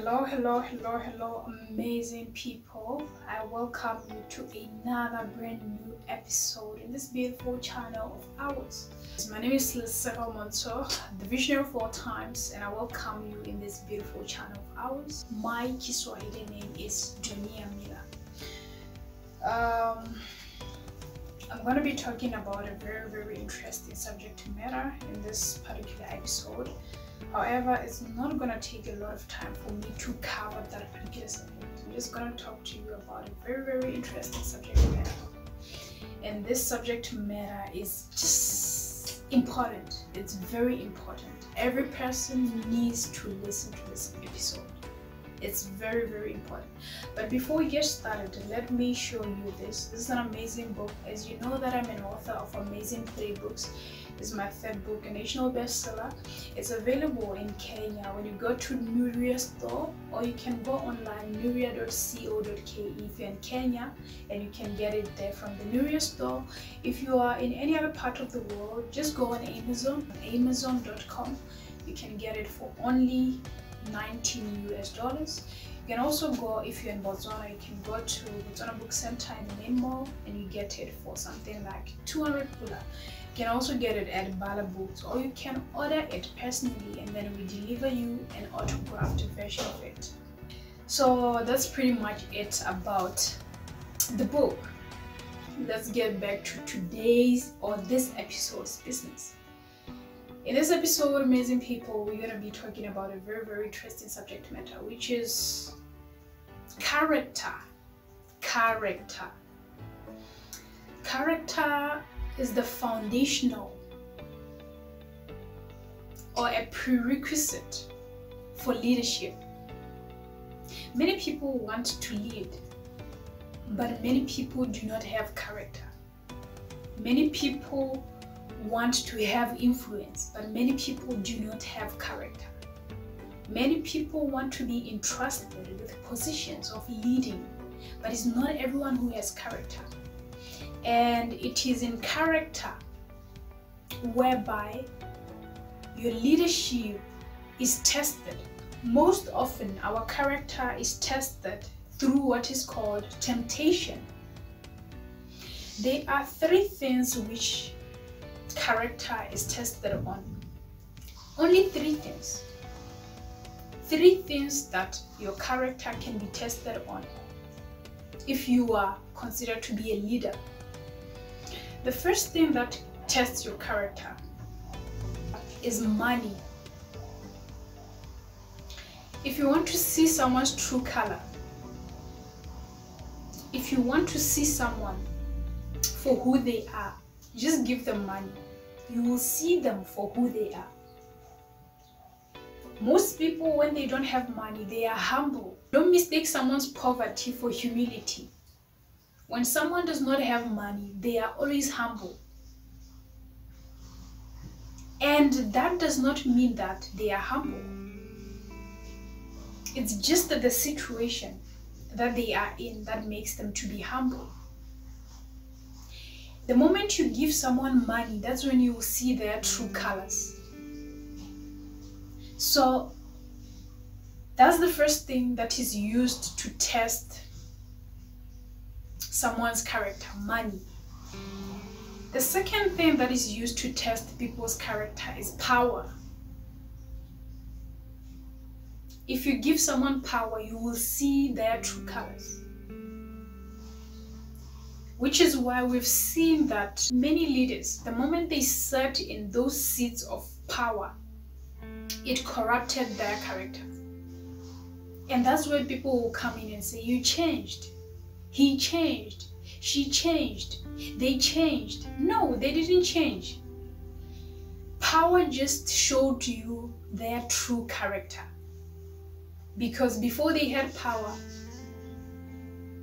Hello, amazing people. I welcome you to another brand new episode in this beautiful channel of ours. My name is Lesego Montsho, the visionary of all times, and I welcome you in this beautiful channel of ours. My Kiswahili name is Nuria Bookstore. I'm going to be talking about a very interesting subject matter in this particular episode. However, it's not going to take a lot of time for me to cover that particular subject. I'm just going to talk to you about a very interesting subject matter. And this subject matter is just important. It's very important. Every person needs to listen to this episode. It's very important. But before we get started, let me show you this. This is an amazing book. As you know that I'm an author of amazing playbooks. This is my third book, a national bestseller. It's available in Kenya when you go to Nuria Store, or you can go online, nuria.co.ke if you're in Kenya, and you can get it there from the Nuria Store. If you are in any other part of the world, just go on amazon.com. You can get it for only $19 US. You can also go, if you're in Botswana, you can go to Botswana Book Center in the main mall and you get it for something like 200 pula. You can also get it at Bala Books, or you can order it personally and then we deliver you an autographed version of it. So that's pretty much it about the book. Let's get back to today's or this episode's business. In this episode, amazing people, we're going to be talking about a very interesting subject matter, which is character. Character is the foundational or a prerequisite for leadership. Many people want to lead, but many people do not have character. Many people want to have influence, but many people do not have character. Many people want to be entrusted with positions of leading, but it's not everyone who has character. And it is in character whereby your leadership is tested. Most often our character is tested through what is called temptation. There are three things which character is tested on. Only three things. Three things that your character can be tested on if you are considered to be a leader. The first thing that tests your character is money. If you want to see someone's true color, if you want to see someone for who they are, just give them money. You will see them for who they are. Most people, when they don't have money, they are humble. Don't mistake someone's poverty for humility. When someone does not have money, they are always humble. And that does not mean that they are humble. It's just that the situation that they are in that makes them to be humble. The moment you give someone money, that's when you will see their true colors. So that's the first thing that is used to test someone's character, money. The second thing that is used to test people's character is power. If you give someone power, you will see their true colors. Which is why we've seen that many leaders, the moment they sat in those seats of power, it corrupted their character. And that's where people will come in and say, you changed, he changed, she changed, they changed. No, they didn't change. Power just showed you their true character. Because before they had power,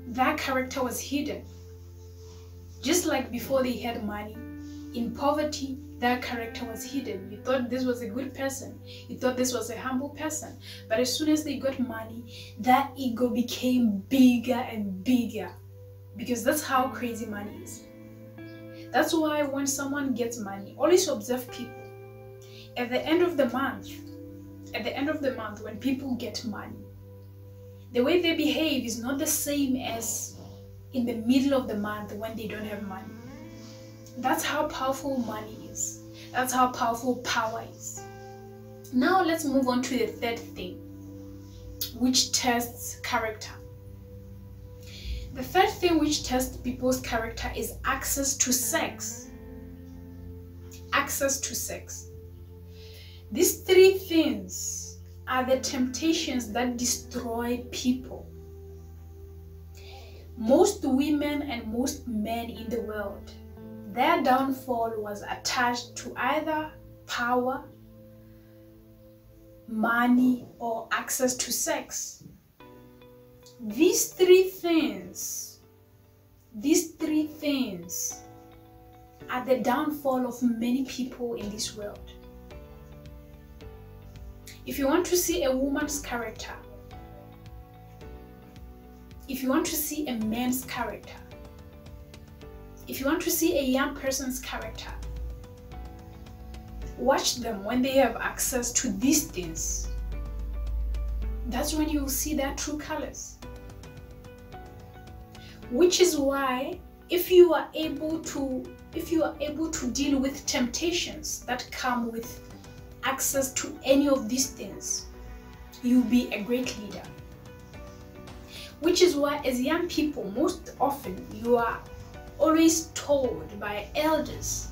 their character was hidden. Just like before they had money, in poverty, their character was hidden. You thought this was a good person. You thought this was a humble person. But as soon as they got money, that ego became bigger and bigger. Because that's how crazy money is. That's why when someone gets money, always observe people. At the end of the month, when people get money, The way they behave is not the same as in the middle of the month when they don't have money. That's how powerful money is. That's how powerful power is. Now let's move on to the third thing, which tests character. The third thing which tests people's character is access to sex. Access to sex. These three things are the temptations that destroy people. Most women and most men in the world, their downfall was attached to either power, money, or access to sex. These three things are the downfall of many people in this world. If you want to see a woman's character, if you want to see a man's character, if you want to see a young person's character, watch them when they have access to these things. That's when you will see their true colors. Which is why if you are able to deal with temptations that come with access to any of these things, you'll be a great leader. Which is why as young people, most often you are always told by elders,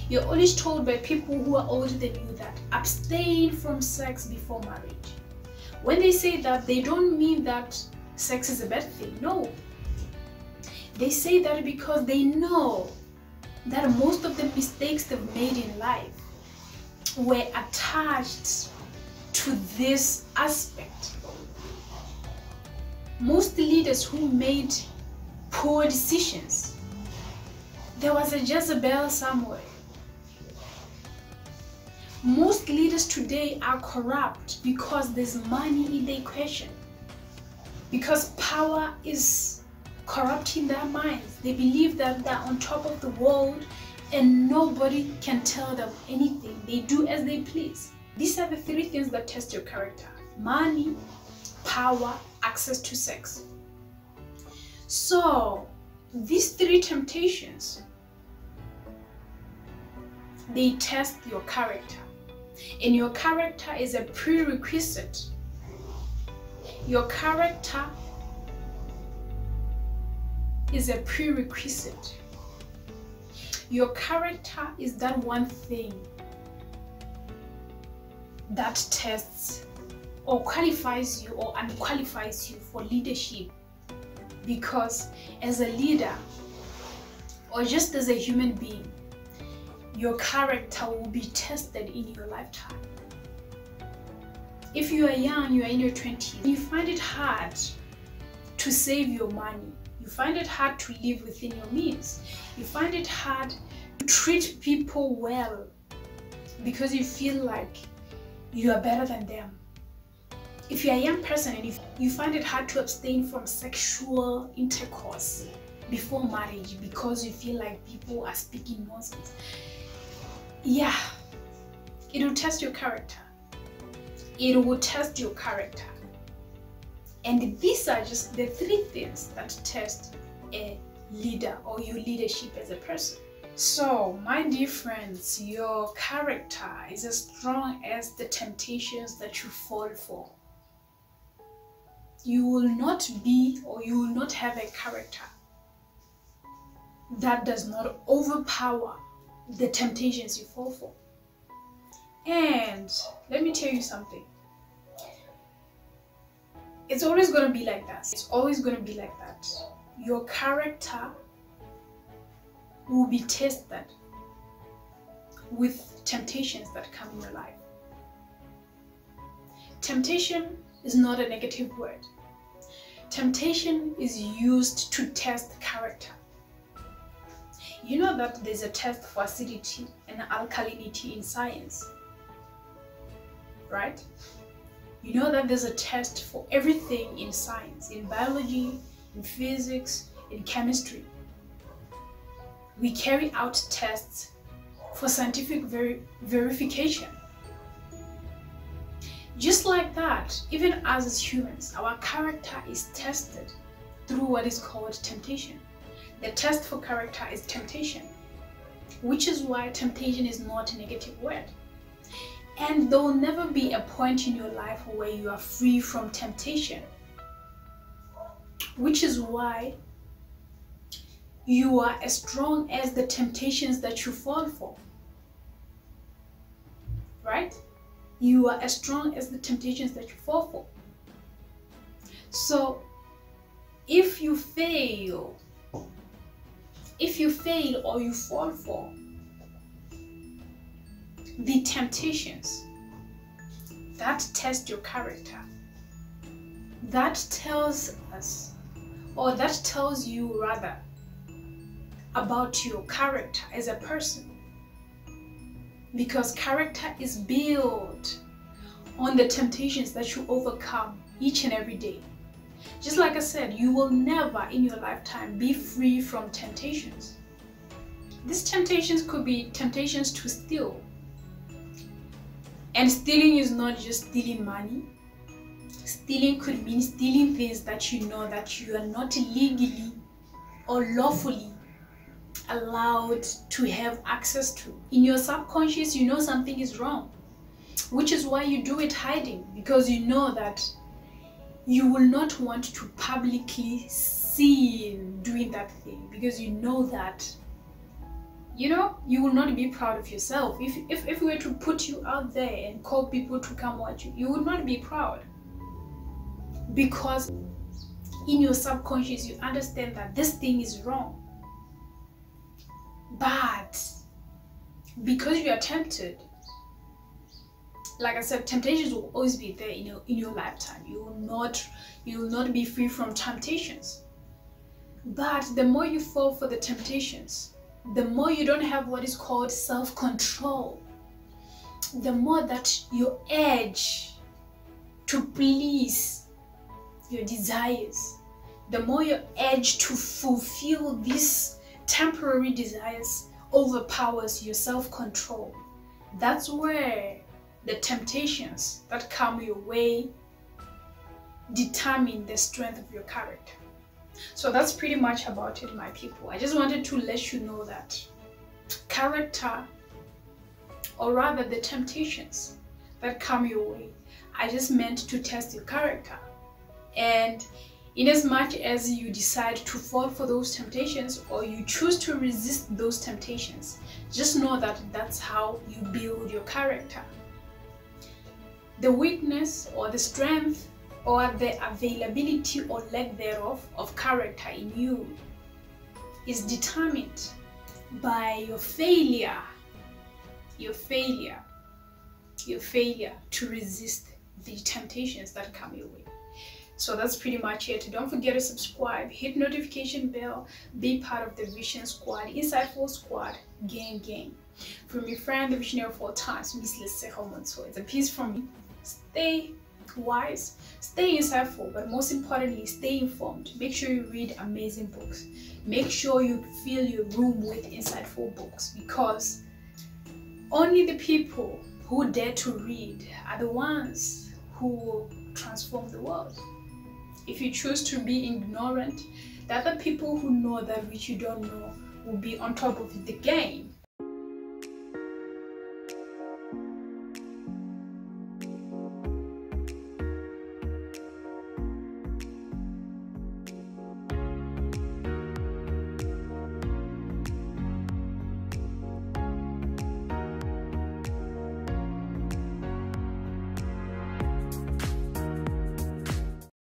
you're always told by people who are older than you that abstain from sex before marriage. When they say that, they don't mean that sex is a bad thing. No. They say that because they know that most of the mistakes they've made in life were attached to this aspect. Most leaders who made poor decisions, there was a Jezebel somewhere. Most leaders today are corrupt because there's money in the equation. Because power is corrupting their minds. They believe that they're on top of the world and nobody can tell them anything. They do as they please. These are the three things that test your character: money, power, access to sex. So these three temptations, they test your character. And your character is a prerequisite. Your character is a prerequisite. Your character is that one thing that tests or qualifies you or unqualifies you for leadership. Because as a leader, or just as a human being, your character will be tested in your lifetime. If you are young, you are in your 20s, you find it hard to save your money. You find it hard to live within your means. You find it hard to treat people well because you feel like you are better than them. If you're a young person and if you find it hard to abstain from sexual intercourse before marriage because you feel like people are speaking nonsense, yeah, it will test your character. It will test your character. And these are just the three things that test a leader or your leadership as a person. So, my dear friends, your character is as strong as the temptations that you fall for. You will not be, or you will not have a character that does not overpower the temptations you fall for. And let me tell you something. It's always going to be like that. It's always going to be like that. Your character will be tested with temptations that come in your life. Temptation is not a negative word. Temptation is used to test character. You know that there's a test for acidity and alkalinity in science, right? You know that there's a test for everything in science, in biology, in physics, in chemistry. We carry out tests for scientific verification. Just like that, even us as humans, our character is tested through what is called temptation. The test for character is temptation, which is why temptation is not a negative word. And there will never be a point in your life where you are free from temptation, which is why you are as strong as the temptations that you fall for, right? You are as strong as the temptations that you fall for. So if you fail or you fall for the temptations that test your character, that tells us, or that tells you rather, about your character as a person. Because character is built on the temptations that you overcome each and every day. Just like I said, you will never in your lifetime be free from temptations. These temptations could be temptations to steal. And stealing is not just stealing money. Stealing could mean stealing things that you know that you are not legally or lawfully allowed to have access to. In your subconscious, you know something is wrong, which is why you do it hiding, because you know that you will not want to publicly see doing that thing, because you know that, you will not be proud of yourself. If we were to put you out there and call people to come watch you, you would not be proud, because in your subconscious you understand that this thing is wrong. But because you are tempted, like I said, temptations will always be there in your lifetime. You will not be free from temptations. But the more you fall for the temptations, the more you don't have what is called self-control, the more that your urge to please your desires, the more your urge to fulfill these temporary desires overpowers your self-control. That's where the temptations that come your way determine the strength of your character. So that's pretty much about it, my people. I just wanted to let you know that character, or rather the temptations that come your way, are just meant to test your character. And in as much as you decide to fall for those temptations, or you choose to resist those temptations, just know that that's how you build your character. The weakness or the strength or the availability or lack thereof of character in you is determined by your failure to resist the temptations that come your way. So that's pretty much it. Don't forget to subscribe, hit notification bell, be part of the Vision Squad, Insightful Squad, gang. From your friend, the visionary of all times, Miss Lesego Montsho. It's a piece from me. Stay wise, stay insightful, but most importantly, stay informed. Make sure you read amazing books. Make sure you fill your room with insightful books, because only the people who dare to read are the ones who will transform the world. If you choose to be ignorant, the other people who know that which you don't know will be on top of the game.